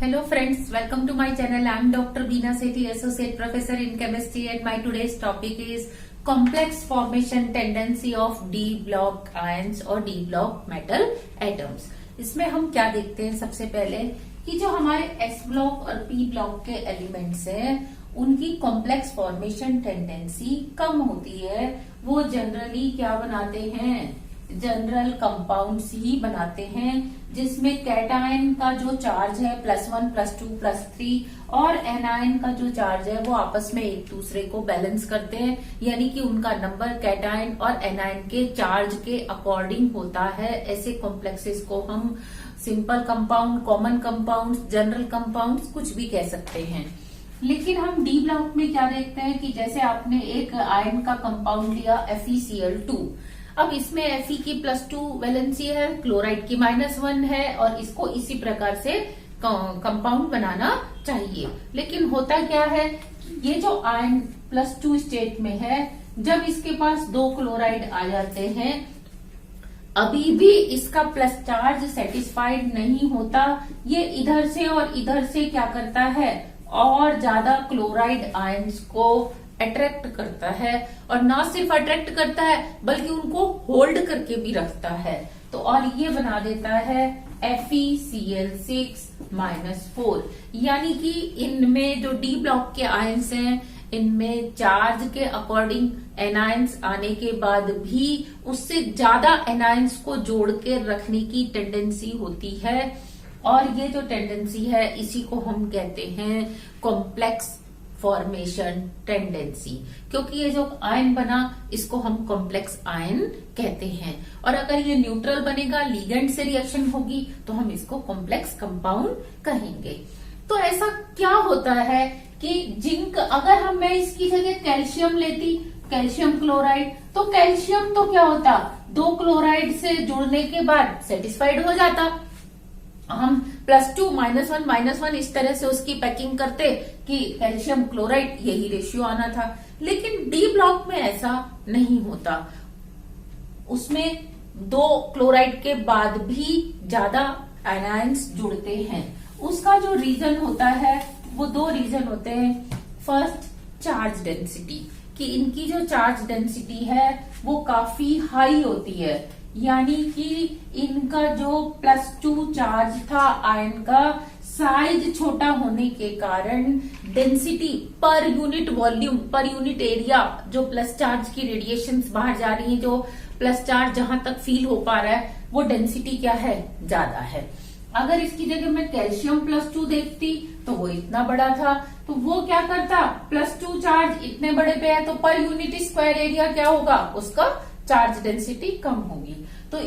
Hello friends, welcome to my channel. I am Dr. Beena Sethi, Associate Professor in Chemistry, and my today's topic is complex formation tendency of D block ions or D block metal atoms. इसमें हम क्या देखते हैं सबसे पहले कि जो हमारे S ब्लॉक और P ब्लॉक के एलिमेंट्स हैं उनकी कॉम्प्लेक्स फॉर्मेशन टेंडेंसी कम होती है। वो जनरली क्या बनाते हैं, जनरल कंपाउंड्स ही बनाते हैं जिसमें कैटायन का जो चार्ज है +1 +2 +3 और एनायन का जो चार्ज है वो आपस में एक दूसरे को बैलेंस करते हैं, यानी कि उनका नंबर कैटायन और एनायन के चार्ज के अकॉर्डिंग होता है। ऐसे कॉम्प्लेक्सेस को हम simple compound, common compound, general compounds कुछ भी कह सकते हैं। लेकिन हम डी ब्लॉक में क्या देखते हैं कि जैसे आपने एक आयन का कंपाउंड लिया FeCl2, अब इसमें Fe की +2 वैलेंसी है, क्लोराइड की -1 है और इसको इसी प्रकार से कंपाउंड बनाना चाहिए। लेकिन होता क्या है, ये जो आयन +2 स्टेट में है, जब इसके पास 2 क्लोराइड आ जाते हैं अभी भी इसका प्लस चार्ज सेटिस्फाइड नहीं होता। ये इधर से और इधर से क्या करता है, और ज्यादा क्लोराइड आयंस को अट्रैक्ट करता है, और ना सिर्फ अट्रैक्ट करता है बल्कि उनको होल्ड करके भी रखता है। तो और ये बना देता है FeCl6-4, यानी कि इनमें जो डी ब्लॉक के आयंस हैं इनमें चार्ज के अकॉर्डिंग एनायंस आने के बाद भी उससे ज्यादा एनायंस को जोड़ के रखने की टेंडेंसी होती है, और ये जो टेंडेंसी है इसी को हम कहते हैं कॉम्प्लेक्स फॉर्मेशन टेंडेंसी, क्योंकि ये जो आयन बना इसको हम कॉम्प्लेक्स आयन कहते हैं। और अगर ये न्यूट्रल बनेगा, लिगेंड से रिएक्शन होगी, तो हम इसको कॉम्प्लेक्स कंपाउंड कहेंगे। तो ऐसा क्या होता है कि जिंक, अगर मैं इसकी जगह कैल्शियम लेती, कैल्शियम क्लोराइड, तो कैल्शियम तो क्या होता, 2 क्लोराइड से जुड़ने के बाद सेटिस्फाइड हो जाता। हम +2 -1 -1 इस तरह से उसकी पैकिंग करते कि कैल्शियम क्लोराइड यही रेशियो आना था। लेकिन डी ब्लॉक में ऐसा नहीं होता, उसमें 2 क्लोराइड के बाद भी ज्यादा एनायंस जुड़ते हैं। उसका जो रीजन होता है वो 2 रीजन होते हैं। फर्स्ट, चार्ज डेंसिटी, कि इनकी जो चार्ज डेंसिटी है वो काफी हाई होती है, यानी कि इनका जो +2 चार्ज था आयन का, साइज छोटा होने के कारण density per unit volume, per unit area, जो प्लस चार्ज की रेडिएशंस बाहर जा रही है, जो प्लस चार्ज जहां तक फील हो पा रहा है वो डेंसिटी क्या है, ज्यादा है। अगर इसकी जगह मैं कैल्शियम +2 देखती तो वो इतना बड़ा था, तो वो क्या करता, +2 चार्ज इतने बड़े पे है तो पर यूनिट स्क्वायर एरिया क्या होगा, उसका चार्ज डेंसिटी कम होगी। तो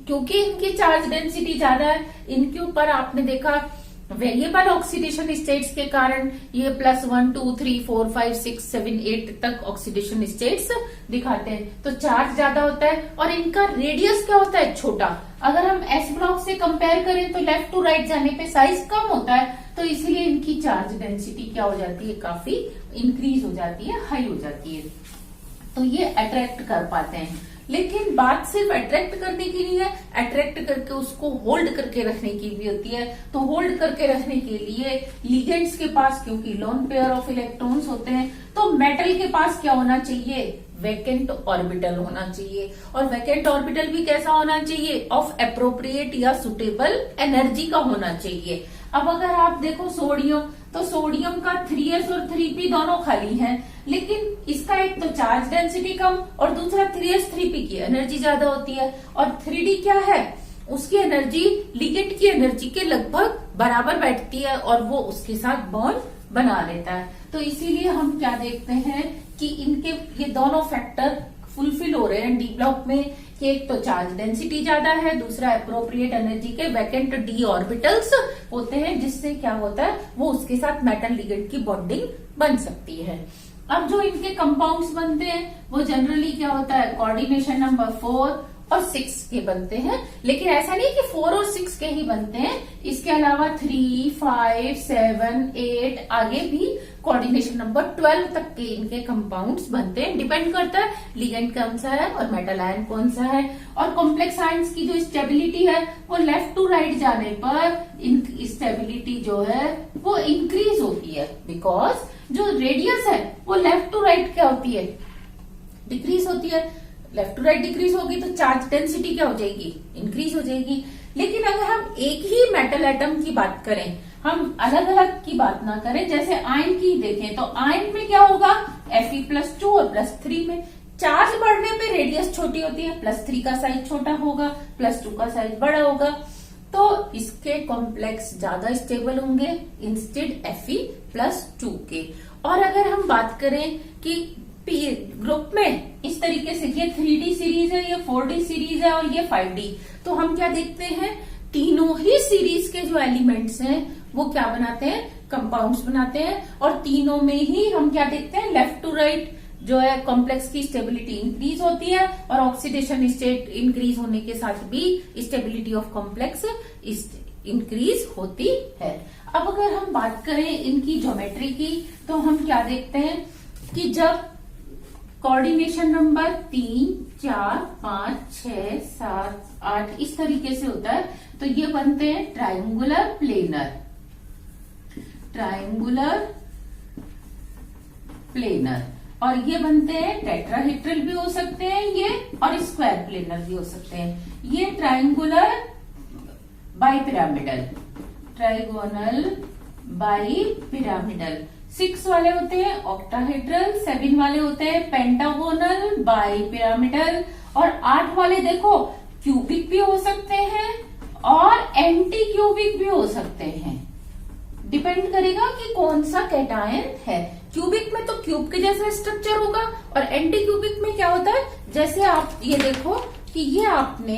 क्योंकि इनकी चार्ज डेंसिटी ज्यादा है, इनके ऊपर आपने देखा वेरिएबल ऑक्सीडेशन स्टेट्स के कारण ये +1 2 3 4 5 6 7 8 तक ऑक्सीडेशन स्टेट्स दिखाते हैं, तो चार्ज ज्यादा होता है और इनका रेडियस क्या होता है, छोटा। अगर हम एस ब्लॉक से कंपेयर करें तो लेफ्ट टू राइट जाने पे साइज कम होता है, तो इसलिए इनकी चार्ज डेंसिटी क्या हो जाती है, काफी इंक्रीज हो जाती है, हाई हो जाती है, तो ये अट्रैक्ट कर पाते हैं। लेकिन बात सिर्फ अट्रैक्ट करने की नहीं है, अट्रैक्ट करके उसको होल्ड करके रखने की भी होती है। तो होल्ड करके रखने के लिए लिगेंड्स के पास, क्योंकि लोन पेयर ऑफ इलेक्ट्रॉन्स होते हैं, तो मेटल के पास क्या होना चाहिए, वैकेंट ऑर्बिटल होना चाहिए। और वैकेंट ऑर्बिटल भी कैसा होना चाहिए, ऑफ एप्रोप्रिएट या सुटेबल एनर्जी का होना चाहिए। अब अगर आप देखो सोडियम, तो सोडियम का 3s और 3p दोनों खाली हैं, लेकिन इसका एक तो चार्ज डेंसिटी कम और दूसरा 3s 3p की एनर्जी ज्यादा होती है, और 3d क्या है, उसकी एनर्जी लिगेंड की एनर्जी के लगभग बराबर बैठती है और वो उसके साथ बॉन्ड बना लेता है। तो इसीलिए हम क्या देखते हैं कि इनके ये दोनों फैक्टर फुलफिल हो रहे हैं डी ब्लॉक में, कि एक तो चार्ज डेंसिटी ज्यादा है, दूसरा एप्रोप्रिएट एनर्जी के वैकेंट डी ऑर्बिटल्स होते हैं, जिससे क्या होता है, वो उसके साथ मेटल लिगेंड की बॉन्डिंग बन सकती है। अब जो इनके कंपाउंड्स बनते हैं वो जनरली क्या होता है, कोऑर्डिनेशन नंबर 4 और 6 के बनते हैं, लेकिन ऐसा नहीं कि 4 और 6 के ही बनते हैं, इसके अलावा 3, 5, 7, 8 आगे भी कोऑर्डिनेशन नंबर 12 तक के इनके कंपाउंड्स बनते हैं। डिपेंड करता है लिगेंड कौन सा है और मेटल आयन कौन सा है। और कॉम्प्लेक्स आयंस की जो स्टेबिलिटी है वो लेफ्ट टू राइट जाने पर इनकी स्टेबिलिटी जो है वो इंक्रीज होती है, बिकॉज जो रेडियस है वो लेफ्ट टू राइट क्या होती है, डिक्रीज होती है। लेफ्ट टू राइट डिक्रीज होगी तो चार्ज डेंसिटी क्या हो जाएगी, इंक्रीज हो जाएगी। लेकिन अगर हम एक ही मेटल एटम की बात करें, हम अलग अलग की बात ना करें, जैसे आयन की देखें तो आयन में क्या होगा, Fe+2 और +3 में चार्ज बढ़ने पे रेडियस छोटी होती है, +3 का साइज छोटा होगा, +2 का साइज बड़ा होगा, तो इसके कॉम्प्लेक्स ज्यादा स्टेबल होंगे इंस्टेड Fe+2 के। और अगर हम बात करें कि ग्रुप में इस तरीके से ये 3D सीरीज है, ये 4D सीरीज है और ये 5D, तो हम क्या देखते हैं, तीनों ही सीरीज के जो एलिमेंट्स हैं वो क्या बनाते हैं, कंपाउंड्स बनाते हैं। और तीनों में ही हम क्या देखते हैं, लेफ्ट टू राइट जो है कॉम्प्लेक्स की स्टेबिलिटी इंक्रीज होती है और ऑक्सीडेशन स्टेट इंक्रीज होने के साथ भी स्टेबिलिटी ऑफ कॉम्प्लेक्स इंक्रीज होती है। अब अगर हम बात करें इनकी ज्योमेट्री की, तो हम क्या देखते हैं कि जब कोऑर्डिनेशन नंबर 3, 4, 5, 6, 7, 8 इस तरीके से होता है, तो ये बनते हैं ट्रायंगुलर प्लेनर, ट्रायंगुलर प्लेनर। और ये बनते हैं टेट्राहेड्रल भी हो सकते हैं ये, और स्क्वायर प्लेनर भी हो सकते हैं। ये ट्रायंगुलर बाइपिरामिडल, ट्राइगोनल बाइपिरामिडल। 6 वाले होते हैं ऑक्टाहेड्रल, 7 वाले होते हैं पेंटागोनल बाइपिरामिडल, और 8 वाले देखो क्यूबिक भी हो सकते हैं और एंटी क्यूबिक भी हो सकते हैं। डिपेंड करेगा कि कौन सा कैटायन है। क्यूबिक में तो क्यूब के जैसा स्ट्रक्चर होगा, और एंटी क्यूबिक में क्या होता है, जैसे आप ये देखो कि ये आपने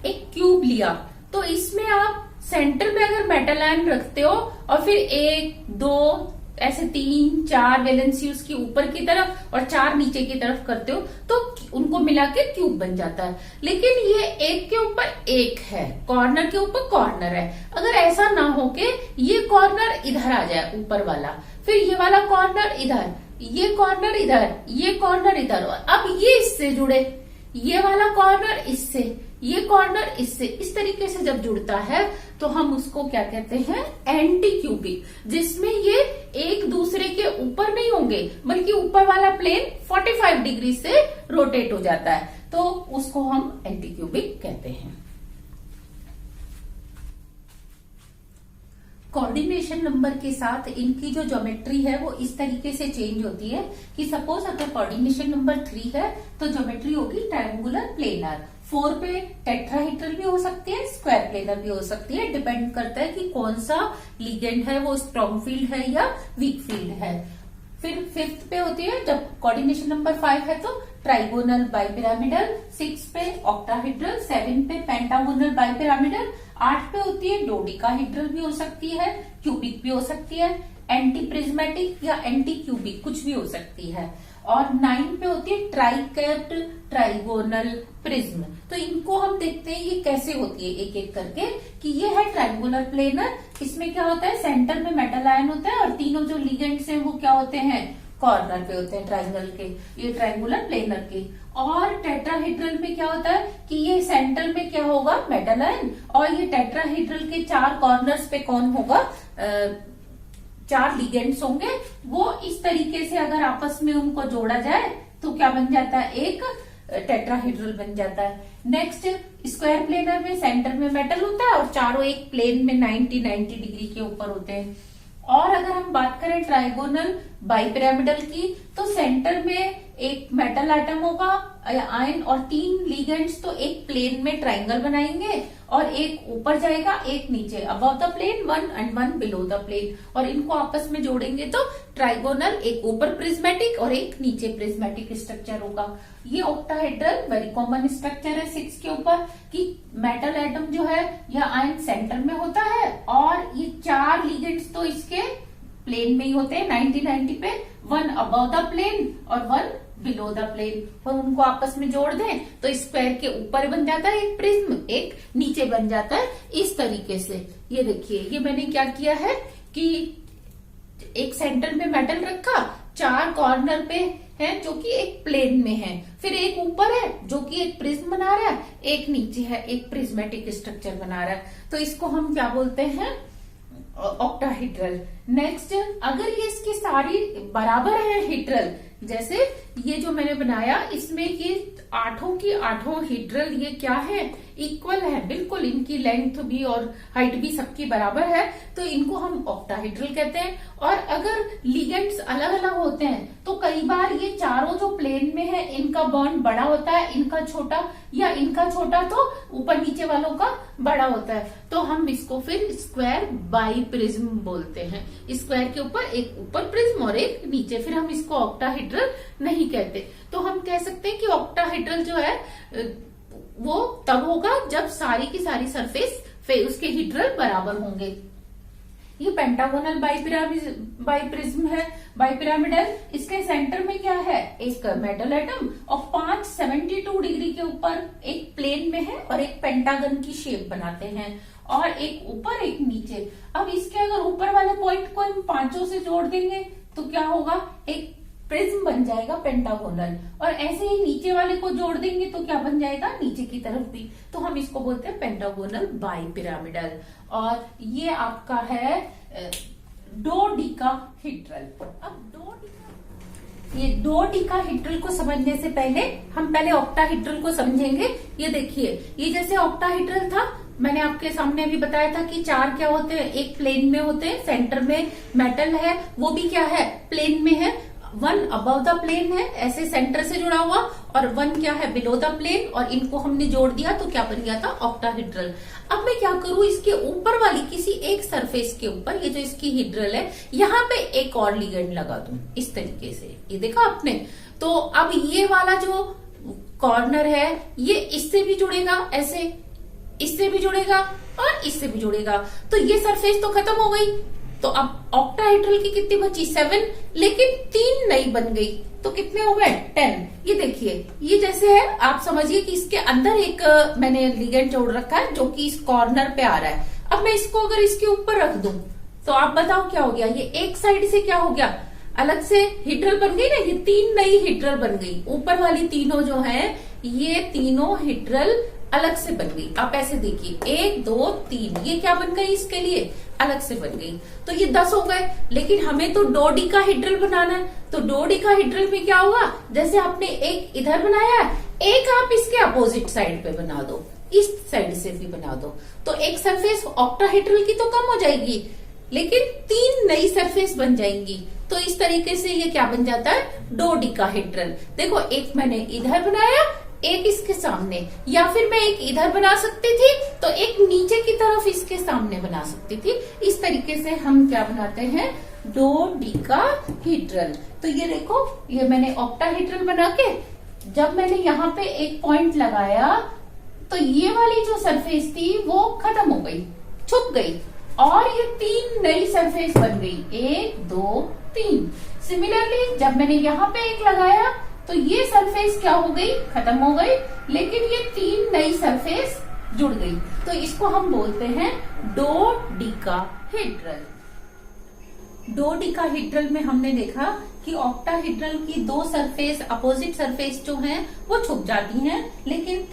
एक क्यूब लिया, तो इसमें आप सेंटर पे अगर मेटल आयन रखते हो और फिर 1, 2 ऐसे 3, 4 वैलेंसी उसकी ऊपर की तरफ और 4 नीचे की तरफ करते हो, तो उनको मिला के क्यूब बन जाता है। लेकिन ये एक के ऊपर एक है, कॉर्नर के ऊपर कॉर्नर है। अगर ऐसा ना हो के ये कॉर्नर इधर आ जाए ऊपर वाला, फिर ये वाला कॉर्नर इधर, ये कॉर्नर इधर, ये कॉर्नर इधर, और अब ये इससे जुड़े, ये वाला कॉर्नर इससे, ये कॉर्नर इससे, इस तरीके से जब जुड़ता है तो हम उसको क्या कहते हैं, एंटी क्यूबिक, जिसमें ये एक दूसरे के ऊपर नहीं होंगे बल्कि ऊपर वाला प्लेन 45 डिग्री से रोटेट हो जाता है, तो उसको हम एंटी क्यूबिक कहते हैं। कोऑर्डिनेशन नंबर के साथ इनकी जो ज्योमेट्री है वो इस तरीके से चेंज होती है कि सपोज अगर कोऑर्डिनेशन नंबर 3 है तो ज्योमेट्री होगी ट्रायंगुलर प्लेनर। 4 पे टेट्राहेड्रल भी हो सकती है, स्क्वायर प्लेनर भी हो सकती है, डिपेंड करता है कि कौन सा लिगेंड है, वो स्ट्रॉन्ग फील्ड है या वीक फील्ड है। फिर 5th पे होती है, जब कोऑर्डिनेशन नंबर 5 है तो ट्राइगोनल बाइपिरामिडल, 6 पे ऑक्टाहेड्रल, 7 पे पेंटागोनल बाइपिरामिडल, 8 पे होती है डोडिकाहेड्रल भी हो सकती है, क्यूबिक भी हो सकती है, एंटी प्रिज्मेटिक या एंटी क्यूबिक कुछ भी हो सकती है, और 9 पे होती है ट्राइकैप्ड ट्राइगोनल प्रिज्म। तो इनको हम देखते हैं ये कैसे होती है एक एक करके, कि ये है ट्रायंगुलर प्लेनर। इसमें क्या होता है, सेंटर में मेटल आयन होता है और तीनों जो लिगेंड्स हैं वो क्या होते हैं, कॉर्नर पे होते हैं ट्रायंगल के, ये ट्रायंगुलर प्लेनर के। और टेट्राहेड्रल में क्या होता है कि ये सेंटर में क्या होगा, मेटल आयन, और ये टेट्राहेड्रल के 4 कॉर्नर्स पे कौन होगा, 4 लिगेंड्स होंगे। वो इस तरीके से अगर आपस में उनको जोड़ा जाए तो क्या बन जाता है, एक टेट्राहेड्रल बन जाता है। नेक्स्ट स्क्वायर प्लेनर में सेंटर में मेटल होता है और चारों एक प्लेन में 90 डिग्री के ऊपर होते हैं। और अगर हम बात करें ट्राइगोनल बाइपिरामिडल की, तो सेंटर में एक मेटल एटम होगा या आयन और 3 लिगेंड्स तो एक प्लेन में ट्राइंगल बनाएंगे, और एक ऊपर जाएगा एक नीचे, above the plane 1 and 1 below the plane, और इनको आपस में जोड़ेंगे तो ट्राइगोनल एक ऊपर प्रिज्मेटिक और एक नीचे प्रिज्मेटिक स्ट्रक्चर होगा। ये ऑक्टाहेड्रल वेरी कॉमन स्ट्रक्चर है 6 के ऊपर, कि मेटल एटम जो है या आयन सेंटर में होता है और ये 4 लिगेंड्स तो इसके प्लेन में ही होते हैं 90 पे, वन अबव द प्लेन और वन बिलो द प्लेन, और उनको आपस में जोड़ दें तो स्क्वायर के ऊपर बन जाता है एक प्रिज्म, एक नीचे बन जाता है इस तरीके से। ये देखिए, ये मैंने क्या किया है कि एक सेंटर में मेटल रखा, 4 कॉर्नर पे है जो कि एक प्लेन में है, फिर एक ऊपर है जो कि एक प्रिज्म बना रहा है, एक नीचे है एक प्रिज्मेटिक स्ट्रक्चर बना रहा है। तो इसको हम क्या बोलते हैं, ऑक्टाहेड्रल। नेक्स्ट, अगर ये इसकी सारी बराबर है हेड्रल, जैसे ये जो मैंने बनाया इसमें ये 8 की 8 हेड्रल ये क्या है, इक्वल है बिल्कुल, इनकी लेंथ भी और हाइट भी सबकी बराबर है, तो इनको हम ऑक्टाहेड्रल कहते हैं। और अगर लिगेंड्स अलग अलग होते हैं तो कई बार ये चारों जो प्लेन में है इनका बॉन्ड बड़ा होता है, इनका छोटा, या इनका छोटा तो ऊपर नीचे वालों का बड़ा होता है, तो हम इसको फिर स्क्वायर बाई प्रिज्म बोलते हैं। स्क्वायर के ऊपर एक ऊपर प्रिज्म और एक नीचे, फिर हम इसको ऑक्टाहेड्रल नहीं कहते। तो हम कह सकते हैं कि ऑक्टाहेड्रल जो है वो तब होगा जब सारी की सारी सरफेस उसके हेड्रल बराबर होंगे। ये पेंटागोनल बाइप्रिज्म है, बाइपिरामिडल। इसके सेंटर में क्या है, एक मेटल एटम और 5 72 डिग्री के ऊपर एक प्लेन में है और एक पेंटागन की शेप बनाते हैं, और एक ऊपर एक नीचे। अब इसके अगर ऊपर वाले पॉइंट को हम 5 से जोड़ देंगे तो क्या होगा, एक प्रिज्म बन जाएगा पेंटागोनल, और ऐसे ही नीचे वाले को जोड़ देंगे तो क्या बन जाएगा, नीचे की तरफ भी, तो हम इसको बोलते हैं पेंटागोनल बाइपिरामिडल। और ये आपका है डोडेकाहेड्रल। अब ये डोडेकाहेड्रल को समझने से पहले हम पहले ऑक्टाहेड्रल को समझेंगे। ये देखिए, ये जैसे ऑक्टाहेड्रल था, मैंने आपके सामने अभी बताया था कि 4 क्या होते हैं, एक प्लेन में होते हैं, सेंटर में मेटल है, वो भी क्या है, प्लेन में है, 1 अबव द प्लेन है ऐसे सेंटर से जुड़ा हुआ, और 1 क्या है, बिलो द प्लेन, और इनको हमने जोड़ दिया तो क्या बन गया था, ऑक्टाहेड्रल। अब मैं क्या करूं, इसके ऊपर वाली किसी एक सरफेस के ऊपर, ये जो इसकी हेड्रल है, यहाँ पे एक और लिगेंड लगा दूं इस तरीके से, ये देखा आपने। तो अब ये वाला जो कॉर्नर है ये इससे भी जुड़ेगा, ऐसे इससे भी जुड़ेगा और इससे भी जुड़ेगा, तो ये सरफेस तो खत्म हो गई। तो अब ऑक्टाहेड्रल की कितनी बची, 7, लेकिन 3 नई बन गई, तो कितने हो गए, 10। ये देखिए, ये जैसे है, आप समझिए कि इसके अंदर एक मैंने लिगेंड जोड़ रखा है जो कि इस कॉर्नर पे आ रहा है। अब मैं इसको अगर इसके ऊपर रख दूं तो आप बताओ क्या हो गया, ये एक साइड से क्या हो गया, अलग से हेड्रल बन गई ना, ये 3 नई हेड्रल बन गई। ऊपर वाली तीनों जो है ये तीनों हेड्रल अलग से बन गई। आप ऐसे देखिए, 1 2 3, ये क्या बन गई, इसके लिए अलग से बन गई, तो ये 10 हो गए। लेकिन हमें तो डोडेकाहेड्रल बनाना है, तो डोडेकाहेड्रल में क्या होगा, जैसे आपने एक इधर बनाया है, एक आप इसके अपोजिट साइड पे बना दो, इस साइड से भी बना दो, तो एक सरफेस ऑक्टाहेड्रल की तो कम हो जाएगी, लेकिन 3 नई सरफेस बन जाएंगी। तो इस तरीके से ये क्या बन जाता है, डोडेकाहेड्रल। देखो, एक मैंने इधर बनाया, एक इसके सामने, या फिर मैं एक इधर बना सकती थी तो एक नीचे की तरफ इसके सामने बना सकती थी। इस तरीके से हम क्या बनाते हैं, डोडेकाहेड्रल। तो ये देखो, ये मैंने ऑक्टाहेड्रल बना के, जब मैंने यहाँ पे एक पॉइंट लगाया तो ये वाली जो सरफेस थी वो खत्म हो गई, छुप गई, और ये 3 नई सरफेस बन गई, 1 2 3। सिमिलरली जब मैंने यहाँ पे एक लगाया तो ये सरफेस क्या हो गई, खत्म हो गई, लेकिन ये 3 नई सरफेस जुड़ गई, तो इसको हम बोलते हैं डोडेकाहेड्रल। डोडेकाहेड्रल में हमने देखा कि ऑक्टाहेड्रल की 2 सरफेस, अपोजिट सरफेस जो हैं वो छुप जाती हैं, लेकिन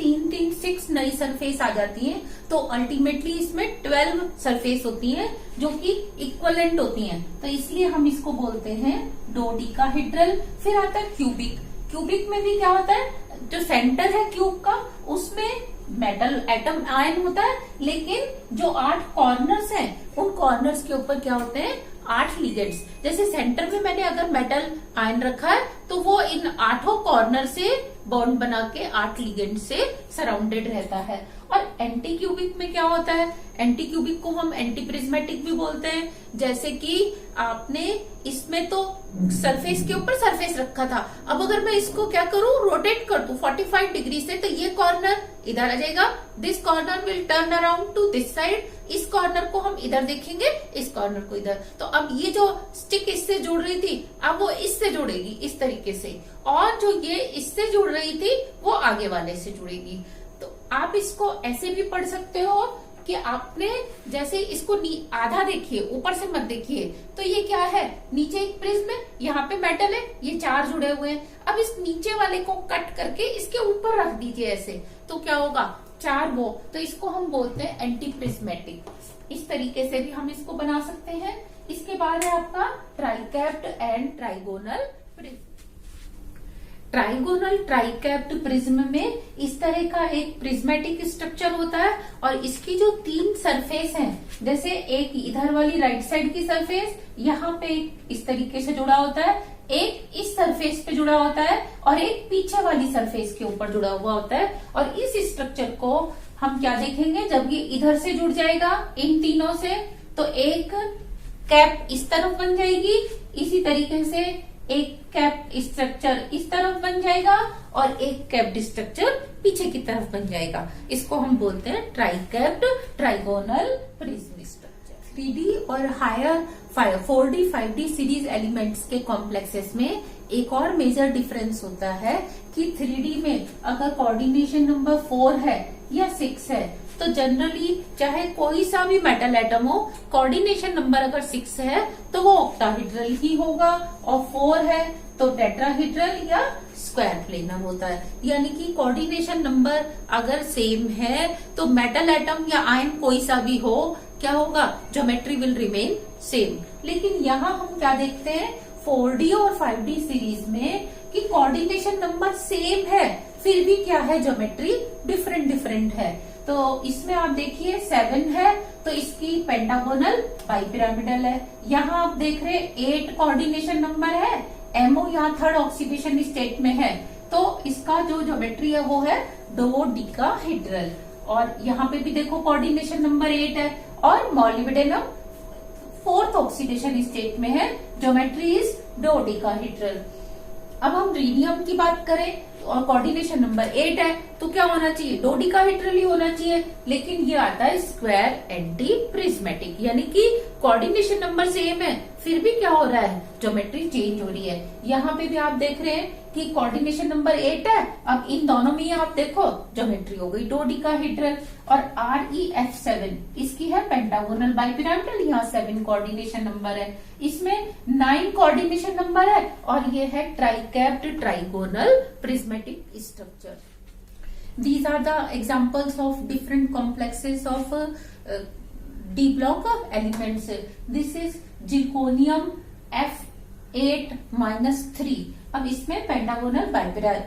6 नई सरफेस आ जाती हैं, तो अल्टीमेटली इसमें 12 सरफेस होती हैं जो कि इक्वलेंट होती हैं, तो इसलिए हम इसको बोलते हैं डोडेकाहेड्रल। फिर आता है क्यूबिक। क्यूबिक में भी क्या होता है, जो सेंटर है क्यूब का उसमें मेटल एटम आयन होता है, लेकिन जो 8 कॉर्नर्स हैं उन कॉर्नर्स के ऊपर क्या होते हैं, 8 लिगेंड्स। जैसे सेंटर में मैंने अगर मेटल आयन रखा है तो वो इन 8 कॉर्नर से बॉन्ड बना के 8 लिगेंड से सराउंडेड रहता है। और एंटी क्यूबिक में क्या होता है, एंटी क्यूबिक को हम एंटी प्रिज्मेटिक भी बोलते हैं। जैसे कि आपने इसमें तो सरफेस के ऊपर सरफेस रखा था, अब अगर मैं इसको क्या करूं, रोटेट कर दूं 45 डिग्री से, तो ये कॉर्नर इधर आ जाएगा, this corner will turn around two this side, इस कॉर्नर को हम इधर देखेंगे, इस कॉर्नर को इधर। तो अब ये जो स्टिक इससे जुड़ रही थी, अब वो इससे जुड़ेगी इस तरीके से, और जो ये इससे जुड़ रही थी वो आगे वाले से जुड़ेगी। तो आप इसको ऐसे भी पढ़ सकते हो कि आपने जैसे इसको आधा देखिए, ऊपर से मत देखिए। तो ये क्या है, नीचे एक प्रिज्म है, यहाँ पे मेटल है, ये 4 जुड़े हुए हैं। अब इस नीचे वाले को कट करके इसके ऊपर रख दीजिए ऐसे, तो क्या होगा, 4 वो, तो इसको हम बोलते हैं एंटी प्रिज्मेटिक। इस तरीके से भी हम इसको बना सकते हैं। इसके बाद है आपका tricapped and trigonal prism. Trigonal tricapped prism में इस तरह का एक प्रिज्मेटिक स्ट्रक्चर होता है, और इसकी जो 3 सरफेस हैं, जैसे एक इधर वाली राइट साइड की सरफेस यहाँ पे इस तरीके से जुड़ा होता है, एक इस सरफेस पे जुड़ा होता है, और एक पीछे वाली सरफेस के ऊपर जुड़ा हुआ होता है। और इस स्ट्रक्चर को हम क्या देखेंगे, जब ये इधर से जुड़ जाएगा इन तीनों से, तो एक कैप इस तरफ बन जाएगी, इसी तरीके से एक कैप स्ट्रक्चर इस तरफ बन जाएगा, और एक कैप्ड स्ट्रक्चर पीछे की तरफ बन जाएगा। इसको हम बोलते हैं ट्राइकैप्ड ट्राइगोनल प्रिज्म स्ट्रक्चर। 3D और higher 4D 5D series elements के कॉम्प्लेक्सेस में एक और मेजर डिफरेंस होता है कि 3D में अगर कोऑर्डिनेशन नंबर 4 है या 6 है, तो जनरली चाहे कोई सा भी मेटल एटम हो, कोऑर्डिनेशन नंबर अगर 6 है तो वो ऑक्टाहेड्रल ही होगा, और 4 है तो टेट्राहेड्रल या स्क्वायर प्लेनर होता है। यानी कि कोऑर्डिनेशन नंबर अगर सेम है तो मेटल एटम या आयन कोई सा भी हो, क्या होगा, ज्योमेट्री विल रिमेन सेम। लेकिन यहाँ हम क्या देखते हैं, 4D और 5D सीरीज में कि कोऑर्डिनेशन नंबर सेम है, फिर भी क्या है, ज्योमेट्री डिफरेंट है। तो इसमें आप देखिए 7 है तो इसकी पेंटागोनल बाइपिरामिडल है। यहाँ आप देख रहे 8 कोऑर्डिनेशन नंबर है, MO यहाँ 3rd ऑक्सीडेशन स्टेट में है, तो इसका जो ज्योमेट्री है वो है डोडेकाहेड्रल। और यहाँ पे भी देखो कोऑर्डिनेशन नंबर 8 है, और मॉलिब्डेनम 4th ऑक्सीडेशन स्टेट में है, ज्योमेट्री इज डोडेकाहेड्रल। अब हम रीनियम की बात करें और कोऑर्डिनेशन नंबर 8 है, तो क्या होना चाहिए, डोडेकाहेड्रल ही होना चाहिए। लेकिन ये आता है स्क्वायर एंटी प्रिज्मेटिक, यानी कि कोऑर्डिनेशन नंबर सेम है, फिर भी क्या हो रहा है, ज्योमेट्री चेंज हो रही है। यहाँ पे भी आप देख रहे हैं कि कोऑर्डिनेशन नंबर 8 है, अब इन दोनों में आप देखो ज्योमेट्री हो गई डोडेकाहेड्रल। और REF7 इसकी है पेंटागोनल बाइपिरामिडल, यहाँ 7 कोऑर्डिनेशन नंबर है, इसमें 9 कोऑर्डिनेशन नंबर है, और ये है tricapped trigonal prismatic structure. These are the examples of different complexes of D block elements. This is zirconium F8-3। अब इसमें पेंटागोनल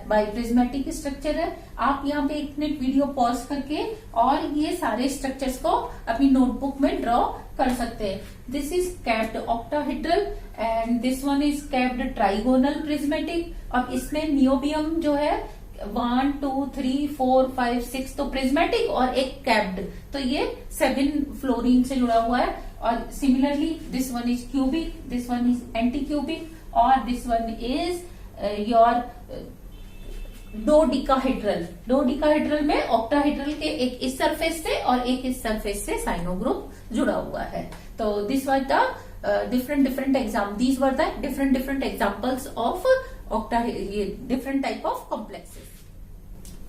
बाइप्रिज्मेटिक स्ट्रक्चर है। आप यहाँ पे 1 मिनट वीडियो पॉज करके और ये सारे स्ट्रक्चर्स को अपनी नोटबुक में ड्रॉ कर सकते हैं। This is capped octahedral and this one is capped trigonal prismatic. अब इसमें नियोबियम जो है 1 2 3 4 5 6 तो प्रिज्मेटिक और एक कैप्ड, तो ये 7 फ्लोरीन से जुड़ा हुआ है। और similarly this one is cubic, this one is anti cubic, और दिस वन इज योर डोडेकाहेड्रल। डोडेकाहेड्रल में ऑक्टाहेड्रल के एक इस सरफेस से और एक इस सरफेस से साइनो ग्रुप जुड़ा हुआ है। तो this was the different exam, these were the different examples of different type of complexes.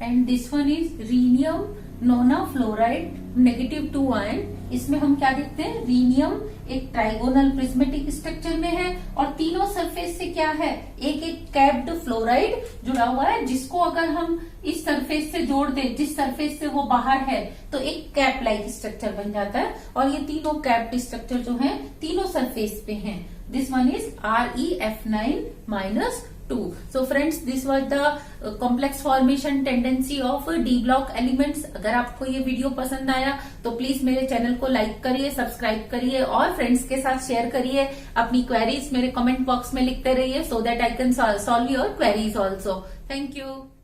And this one is rhenium nonafluoride -2 ion। इसमें हम क्या देखते हैं, रीनियम एक ट्राइगोनल प्रिज्मेटिक स्ट्रक्चर में है और तीनों सरफेस से क्या है, एक एक कैप्ड फ्लोराइड जुड़ा हुआ है, जिसको अगर हम इस सरफेस से जोड़ दें, जिस सरफेस से वो बाहर है, तो एक कैप लाइक स्ट्रक्चर बन जाता है। और ये तीनों कैप्ड स्ट्रक्चर जो है तीनों सरफेस पे हैं। This one is ReF9-2 2. So friends, this was the complex formation tendency of D block elements. अगर आपको ये वीडियो पसंद आया तो प्लीज मेरे चैनल को लाइक करिए, सब्सक्राइब करिए और फ्रेंड्स के साथ शेयर करिए. अपनी क्वेरीज मेरे कमेंट बॉक्स में लिखते रहिए so that I can solve your queries also. Thank you.